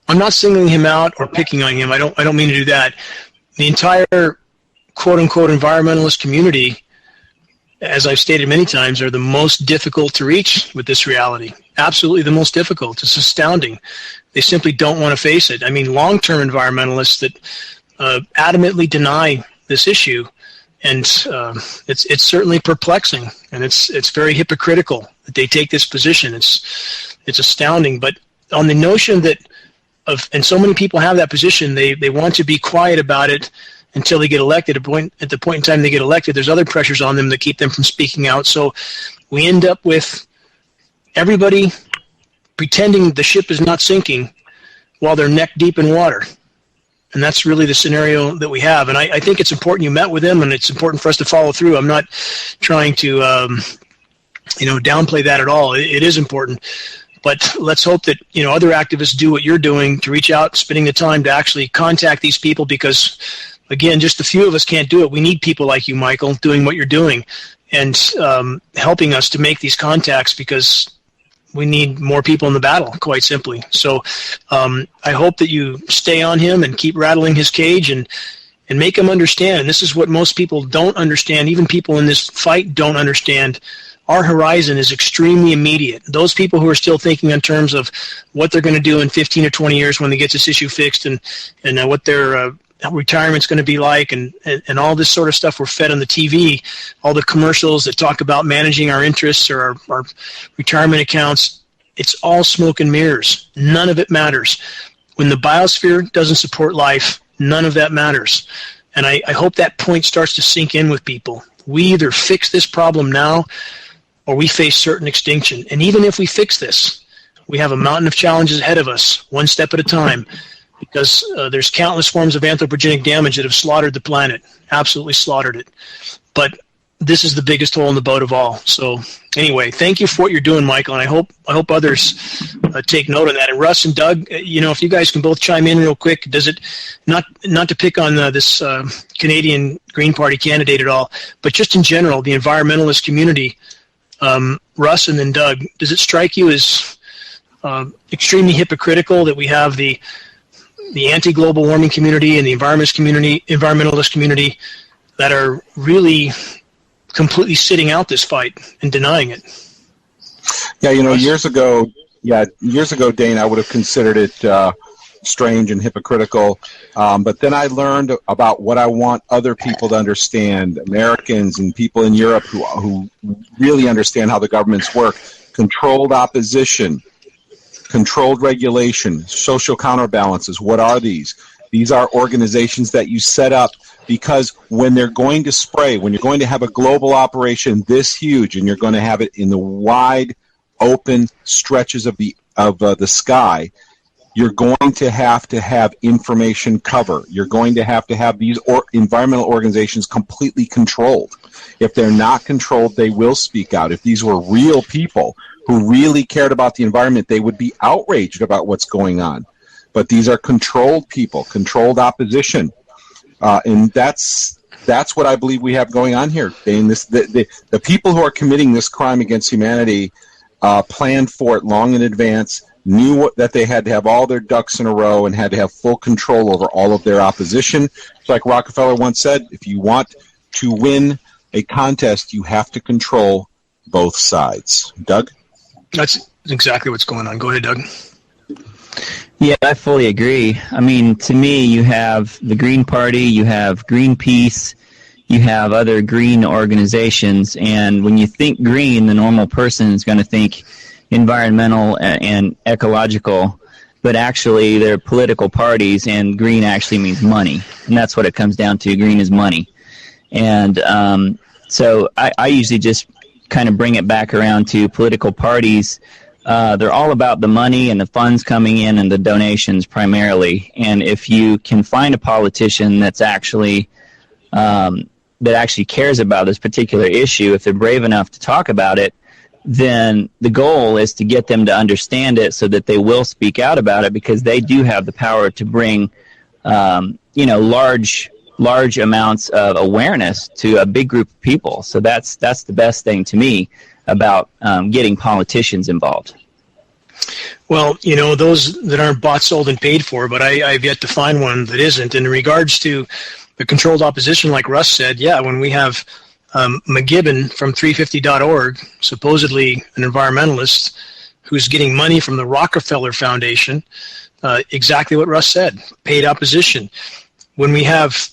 I'm not singling him out or picking on him. I don't mean to do that. The entire quote-unquote environmentalist community, as I've stated many times, are the most difficult to reach with this reality. Absolutely the most difficult. It's astounding. They simply don't want to face it. I mean, long-term environmentalists that adamantly deny this issue, and it's certainly perplexing, and it's very hypocritical that they take this position. It's astounding. But on the notion that and so many people have that position, they want to be quiet about it until they get elected. At the point in time they get elected, there's other pressures on them that keep them from speaking out. So we end up with everybody pretending the ship is not sinking while they're neck deep in water. And that's really the scenario that we have. And I think it's important you met with him, and it's important for us to follow through. I'm not trying to downplay that at all. It is important. But let's hope that other activists do what you're doing to reach out, spending the time to actually contact these people, because, again, just a few of us can't do it. We need people like you, Michael, doing what you're doing and helping us to make these contacts, because We need more people in the battle, quite simply. So I hope that you stay on him and keep rattling his cage and make him understand. And this is what most people don't understand. Even people in this fight don't understand. Our horizon is extremely immediate. Those people who are still thinking in terms of what they're going to do in 15 or 20 years when they get this issue fixed and what their retirement's going to be like and all this sort of stuff we're fed on the TV, all the commercials that talk about managing our interests or our retirement accounts, it's all smoke and mirrors. None of it matters. When the biosphere doesn't support life, none of that matters. And I hope that point starts to sink in with people. We either fix this problem now or we face certain extinction. And even if we fix this, we have a mountain of challenges ahead of us, one step at a time, because there's countless forms of anthropogenic damage that have slaughtered the planet, absolutely slaughtered it. But this is the biggest hole in the boat of all. So anyway, thank you for what you're doing, Michael, and I hope others take note of that. And Russ and Doug, if you guys can both chime in real quick, does it not to pick on this Canadian Green Party candidate at all, but just in general, the environmentalist community, Russ and then Doug, does it strike you as extremely hypocritical that we have the anti-global warming community and the environmentalist community that are really completely sitting out this fight and denying it? Yeah, years ago, Dane, I would have considered it strange and hypocritical. But then I learned about what I want other people to understand, Americans and people in Europe who really understand how the governments work. Controlled opposition, controlled regulation, social counterbalances. What are these? These are organizations that you set up because when they're going to spray, when you're going to have a global operation this huge and you're going to have it in the wide open stretches of the sky, you're going to have information cover. You're going to have these environmental organizations completely controlled. If they're not controlled, they will speak out. If these were real people who really cared about the environment, they would be outraged about what's going on. But these are controlled people, controlled opposition. And that's what I believe we have going on here. The people who are committing this crime against humanity planned for it long in advance, knew that they had to have all their ducks in a row and had to have full control over all of their opposition. It's like Rockefeller once said, if you want to win a contest, you have to control both sides. Doug? That's exactly what's going on. Go ahead, Doug. Yeah, I fully agree. I mean, to me, you have the Green Party, you have Greenpeace, you have other green organizations, and when you think green, the normal person is going to think environmental and ecological, but actually they're political parties, and green actually means money, and that's what it comes down to. Green is money. And so I usually just kind of bring it back around to political parties. They're all about the money and the funds coming in and the donations primarily. And if you can find a politician that's actually that actually cares about this particular issue, if they're brave enough to talk about it, then the goal is to get them to understand it so that they will speak out about it, because they do have the power to bring large amounts of awareness to a big group of people. So that's the best thing to me about getting politicians involved. Well, those that aren't bought, sold, and paid for, but I've yet to find one that isn't. In regards to the controlled opposition, like Russ said, yeah, when we have McGibbon from 350.org, supposedly an environmentalist, who's getting money from the Rockefeller Foundation, exactly what Russ said, paid opposition. When we have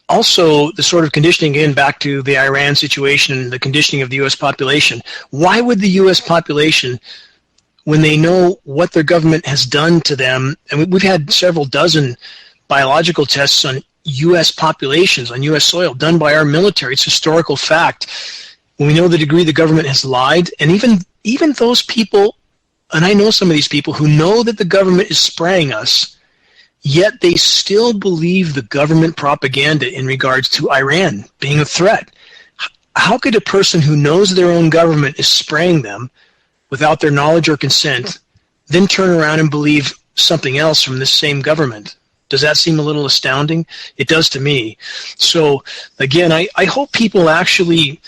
also the sort of conditioning, again, back to the Iran situation and the conditioning of the U.S. population, why would the U.S. population, when they know what their government has done to them, and we've had several dozen biological tests on U.S. populations, on U.S. soil, done by our military, it's historical fact, when we know the degree the government has lied, and even those people, and I know some of these people who know that the government is spraying us, yet they still believe the government propaganda in regards to Iran being a threat. How could a person who knows their own government is spraying them without their knowledge or consent then turn around and believe something else from this same government? Does that seem a little astounding? It does to me. So, again, I hope people actually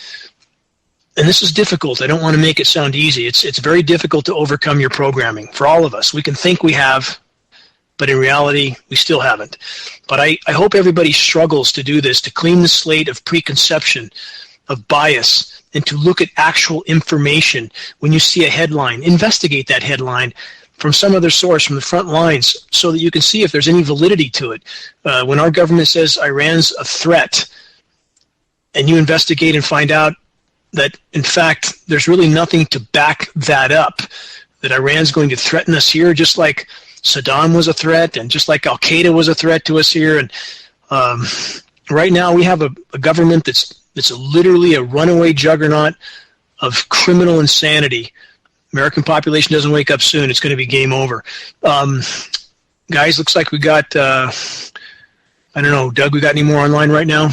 and this is difficult. I don't want to make it sound easy. It's very difficult to overcome your programming for all of us. We can think we have, but in reality, we still haven't. But I hope everybody struggles to do this, to clean the slate of preconception, of bias, and to look at actual information. When you see a headline, investigate that headline from some other source, from the front lines, so that you can see if there's any validity to it. When our government says Iran's a threat, and you investigate and find out that, in fact, there's really nothing to back that up, that Iran's going to threaten us here, just like Saddam was a threat, and just like Al-Qaeda was a threat to us here. And right now we have a government that's literally a runaway juggernaut of criminal insanity. American population doesn't wake up soon, it's going to be game over. Guys, looks like we got, I don't know, Doug, we got any more online right now?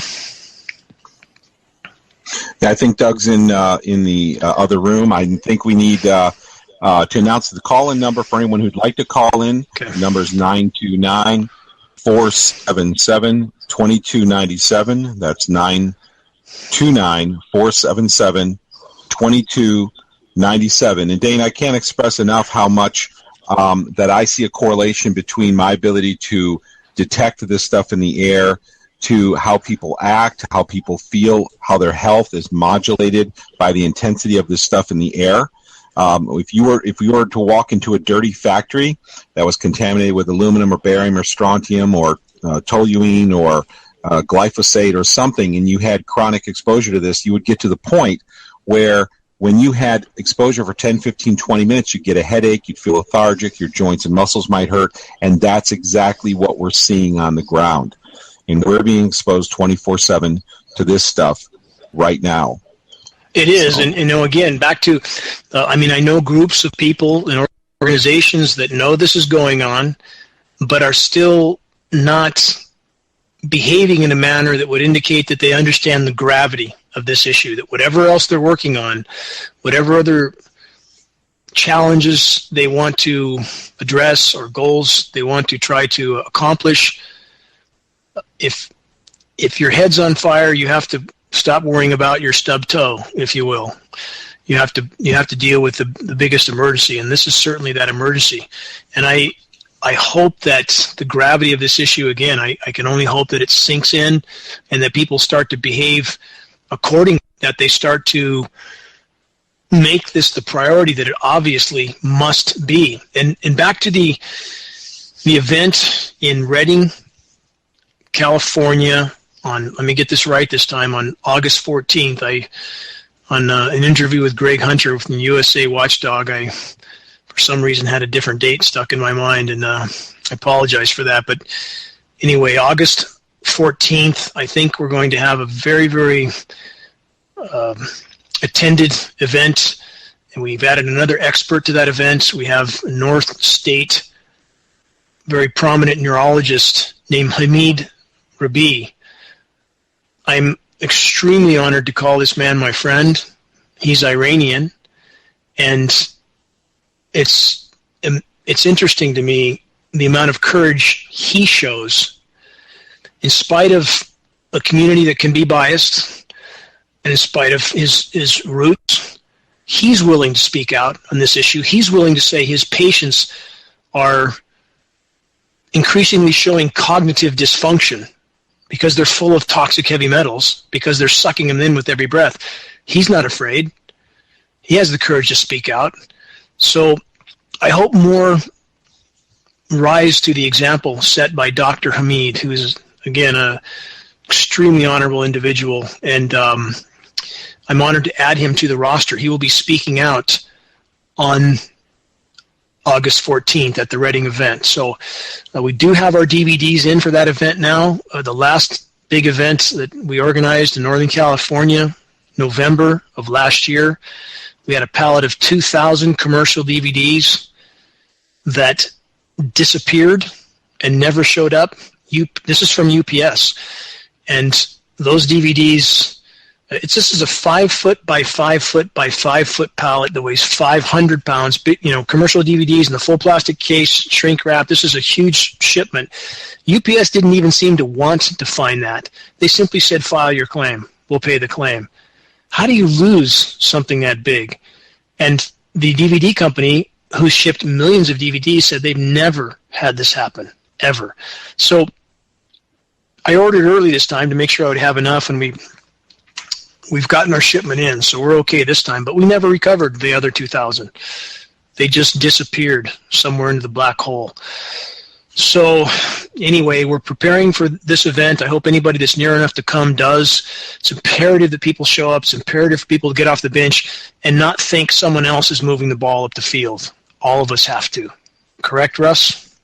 Yeah, I think Doug's in the other room. I think we need to announce the call-in number for anyone who'd like to call in. Okay. The number is 929-477-2297. That's 929-477-2297. And Dane, I can't express enough how much that I see a correlation between my ability to detect this stuff in the air to how people act, how people feel, how their health is modulated by the intensity of this stuff in the air. If you were to walk into a dirty factory that was contaminated with aluminum or barium or strontium or toluene or glyphosate or something, and you had chronic exposure to this, you would get to the point where when you had exposure for 10, 15, 20 minutes, you'd get a headache, you'd feel lethargic, your joints and muscles might hurt, and that's exactly what we're seeing on the ground. And we're being exposed 24/7 to this stuff right now. It is, and again, back to, I know groups of people and organizations that know this is going on, but are still not behaving in a manner that would indicate that they understand the gravity of this issue, that whatever else they're working on, whatever other challenges they want to address or goals they want to try to accomplish, if your head's on fire, you have to stop worrying about your stub toe, if you will. You have to deal with the biggest emergency, and this is certainly that emergency. And I hope that the gravity of this issue, again, I can only hope that it sinks in and that people start to behave accordingly, that they start to make this the priority that it obviously must be. And back to the event in Redding, California, on, let me get this right this time, on August 14th, on an interview with Greg Hunter from USA Watchdog, I, for some reason, had a different date stuck in my mind, and I apologize for that. But anyway, August 14th, I think we're going to have a very, very attended event, and we've added another expert to that event. We have a North State, very prominent neurologist named Hamid Rabi. I'm extremely honored to call this man my friend. He's Iranian, and it's interesting to me the amount of courage he shows in spite of a community that can be biased, and in spite of his roots. He's willing to speak out on this issue. He's willing to say his patients are increasingly showing cognitive dysfunction because they're full of toxic heavy metals, because they're sucking them in with every breath. He's not afraid. He has the courage to speak out. So I hope more rise to the example set by Dr. Hamid, who is, again, an extremely honorable individual, and I'm honored to add him to the roster. He will be speaking out on August 14th at the Reading event. So we do have our DVDs in for that event now. The last big event that we organized in Northern California, November of last year, we had a pallet of 2,000 commercial DVDs that disappeared and never showed up. This is from UPS. And those DVDs, this is a 5 foot by 5 foot by 5 foot pallet that weighs 500 pounds. Commercial DVDs in the full plastic case, shrink wrap. This is a huge shipment. UPS didn't even seem to want to find that. They simply said, file your claim. We'll pay the claim. How do you lose something that big? And the DVD company, who shipped millions of DVDs, said they've never had this happen, ever. So I ordered early this time to make sure I would have enough, and we've gotten our shipment in, so we're okay this time. But we never recovered the other 2,000. They just disappeared somewhere into the black hole. So anyway, we're preparing for this event. I hope anybody that's near enough to come does. It's imperative that people show up. It's imperative for people to get off the bench and not think someone else is moving the ball up the field. All of us have to. Correct, Russ?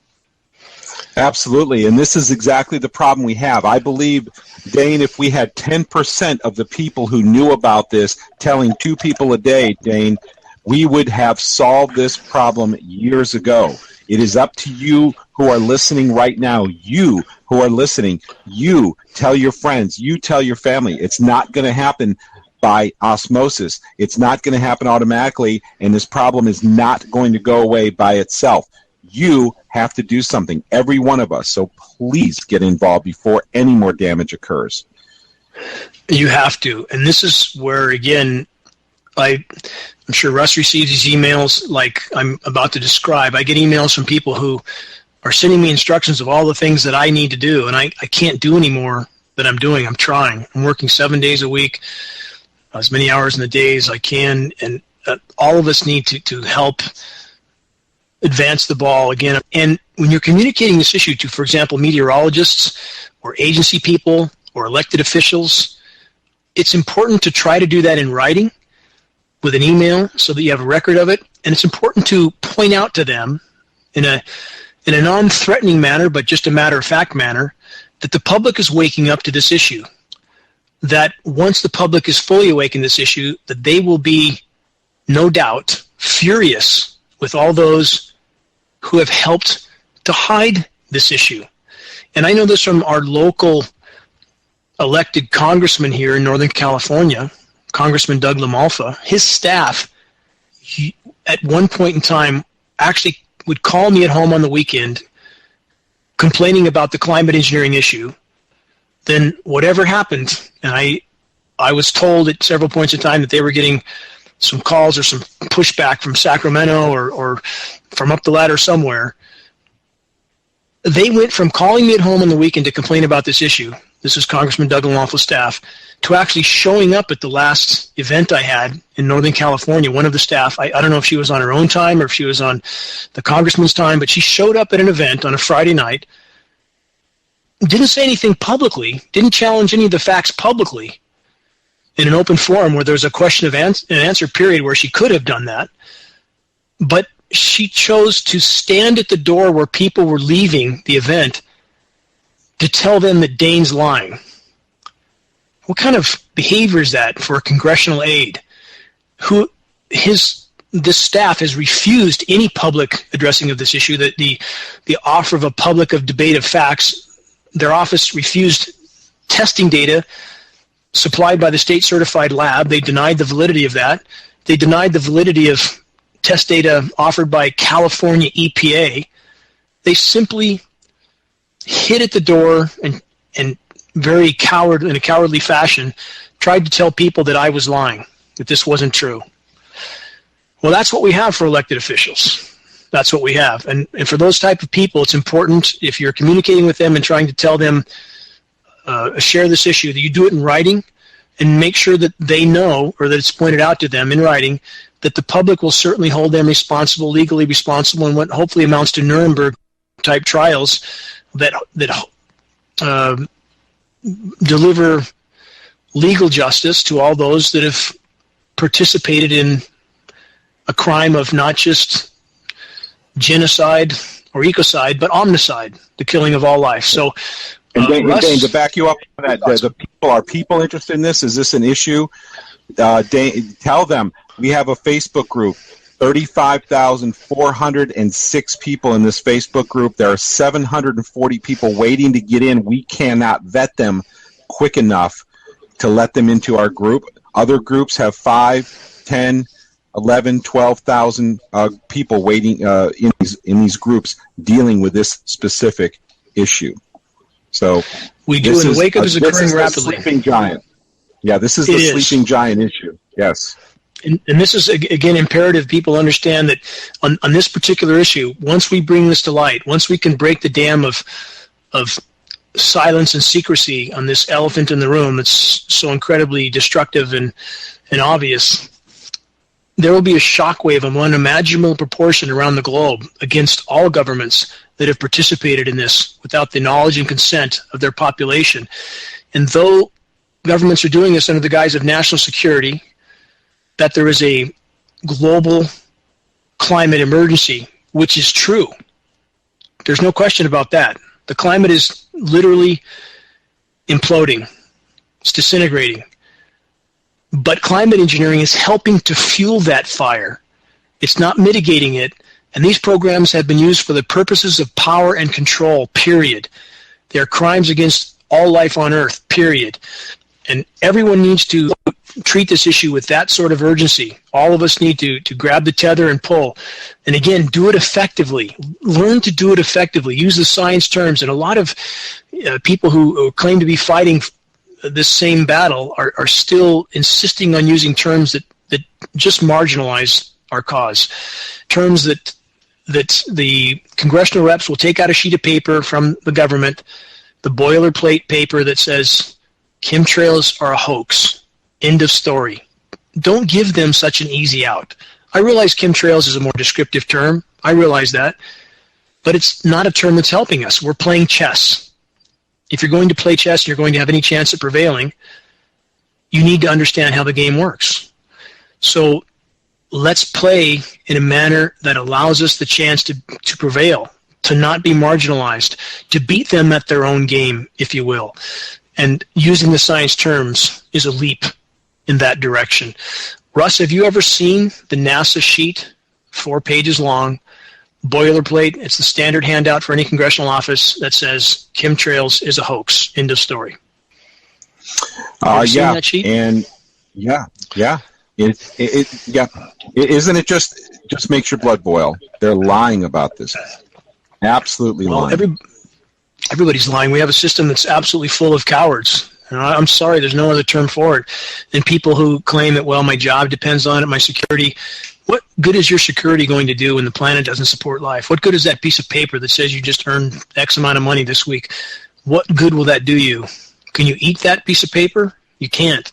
Absolutely, and this is exactly the problem we have. I believe, Dane, if we had 10% of the people who knew about this telling 2 people a day, Dane, we would have solved this problem years ago. It is up to you who are listening right now. You who are listening, you tell your friends, you tell your family. It's not going to happen by osmosis. It's not going to happen automatically, and this problem is not going to go away by itself. You have to do something, every one of us. So please get involved before any more damage occurs. You have to. And this is where, again, I'm sure Russ receives these emails like I'm about to describe. I get emails from people who are sending me instructions of all the things that I need to do, and I can't do any more than I'm doing. I'm trying. I'm working 7 days a week, as many hours in the day as I can, and all of us need to help advance the ball again. And when you're communicating this issue to, for example, meteorologists or agency people or elected officials, it's important to try to do that in writing with an email so that you have a record of it. And it's important to point out to them in a non-threatening manner, but just a matter-of-fact manner, that the public is waking up to this issue. That once the public is fully awake in this issue, that they will be, no doubt, furious with all those who have helped to hide this issue. And I know this from our local elected congressman here in Northern California, Congressman Doug LaMalfa. His staff, at one point in time, actually would call me at home on the weekend complaining about the climate engineering issue. Then whatever happened, and I was told at several points in time that they were getting some calls or some pushback from Sacramento or from up the ladder somewhere. They went from calling me at home on the weekend to complain about this issue, this is Congressman Doug LaMalfa's staff, to actually showing up at the last event I had in Northern California. One of the staff, I don't know if she was on her own time or if she was on the congressman's time, but she showed up at an event on a Friday night, didn't say anything publicly, didn't challenge any of the facts publicly in an open forum where there was a question of an answer period where she could have done that, but she chose to stand at the door where people were leaving the event to tell them that Dane's lying. What kind of behavior is that for a congressional aide? This staff has refused any public addressing of this issue, that the offer of a public of debate of facts. Their office refused testing data supplied by the state certified lab. They denied the validity of that. They denied the validity of test data offered by California EPA. They simply hid at the door and in a cowardly fashion, tried to tell people that I was lying, that this wasn't true. Well, that's what we have for elected officials. That's what we have. And for those type of people, it's important, if you're communicating with them and trying to tell them, share this issue, that you do it in writing and make sure that they know, or that it's pointed out to them in writing, that the public will certainly hold them responsible, legally responsible, in what hopefully amounts to Nuremberg-type trials that deliver legal justice to all those that have participated in a crime of not just genocide or ecocide, but omnicide, the killing of all life. So, Dane, to back you up on that, are people interested in this? Is this an issue? Dane, tell them we have a Facebook group. 35,406 people in this Facebook group. There are 740 people waiting to get in. We cannot vet them quick enough to let them into our group. Other groups have 5, 10, 11, 12,000 people waiting in these groups dealing with this specific issue. So we do, and Wake Up is occurring rapidly. Sleeping giant. Yeah, this is It the is. sleeping giant issue. Yes. And this is, again, imperative people understand that on this particular issue, once we bring this to light, once we can break the dam of silence and secrecy on this elephant in the room that's so incredibly destructive and obvious, there will be a shockwave of unimaginable proportion around the globe against all governments that have participated in this without the knowledge and consent of their population. And though governments are doing this under the guise of national security, that there is a global climate emergency, which is true. There's no question about that. The climate is literally imploding. It's disintegrating. But climate engineering is helping to fuel that fire. It's not mitigating it. And these programs have been used for the purposes of power and control, period. They are crimes against all life on Earth, period. And everyone needs to treat this issue with that sort of urgency. All of us need to grab the tether and pull. And again, do it effectively. Learn to do it effectively. Use the science terms. And a lot of people who claim to be fighting this same battle are still insisting on using terms that just marginalize our cause. Terms that the congressional reps will take out a sheet of paper from the government, the boilerplate paper that says chemtrails are a hoax. End of story. Don't give them such an easy out. I realize chemtrails is a more descriptive term. I realize that. But it's not a term that's helping us. We're playing chess. If you're going to play chess and you're going to have any chance of prevailing, you need to understand how the game works. So let's play in a manner that allows us the chance to prevail, to not be marginalized, to beat them at their own game, if you will. And using the science terms is a leap in that direction. Russ, have you ever seen the NASA sheet, 4 pages long, boilerplate? It's the standard handout for any congressional office that says chemtrails is a hoax. End of story. Yeah, that sheet? And yeah. Isn't it just makes your blood boil? They're lying about this. Absolutely lying. Everybody's lying. We have a system that's absolutely full of cowards. And I'm sorry, there's no other term for it. And people who claim that, well, my job depends on it, my security. What good is your security going to do when the planet doesn't support life? What good is that piece of paper that says you just earned X amount of money this week? What good will that do you? Can you eat that piece of paper? You can't.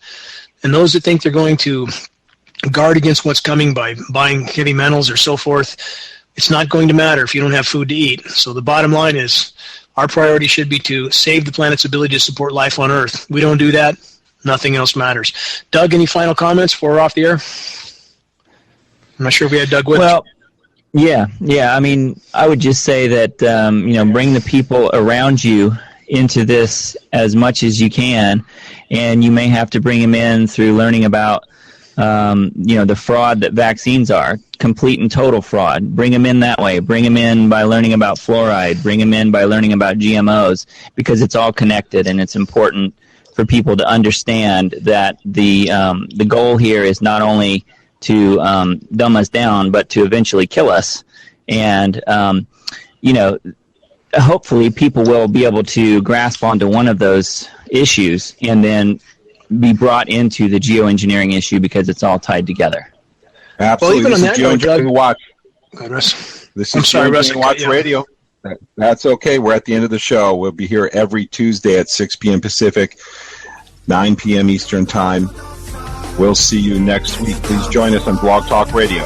And those that think they're going to guard against what's coming by buying heavy metals or so forth, it's not going to matter if you don't have food to eat. So the bottom line is, our priority should be to save the planet's ability to support life on Earth. We don't do that, nothing else matters. Doug, any final comments before we're off the air? I'm not sure if we had Doug with us. Well, yeah. I mean, I would just say that, bring the people around you into this as much as you can, and you may have to bring them in through learning about, the fraud that vaccines are, complete and total fraud. Bring them in that way. Bring them in by learning about fluoride. Bring them in by learning about GMOs, because it's all connected, and it's important for people to understand that the goal here is not only to dumb us down, but to eventually kill us. And, hopefully people will be able to grasp onto one of those issues and then be brought into the geoengineering issue, because it's all tied together. Absolutely. Well, even this is GeoEngineering Watch. This is GeoEngineering Watch Radio. That's okay. We're at the end of the show. We'll be here every Tuesday at 6 p.m. Pacific, 9 p.m. Eastern Time. We'll see you next week. Please join us on Blog Talk Radio.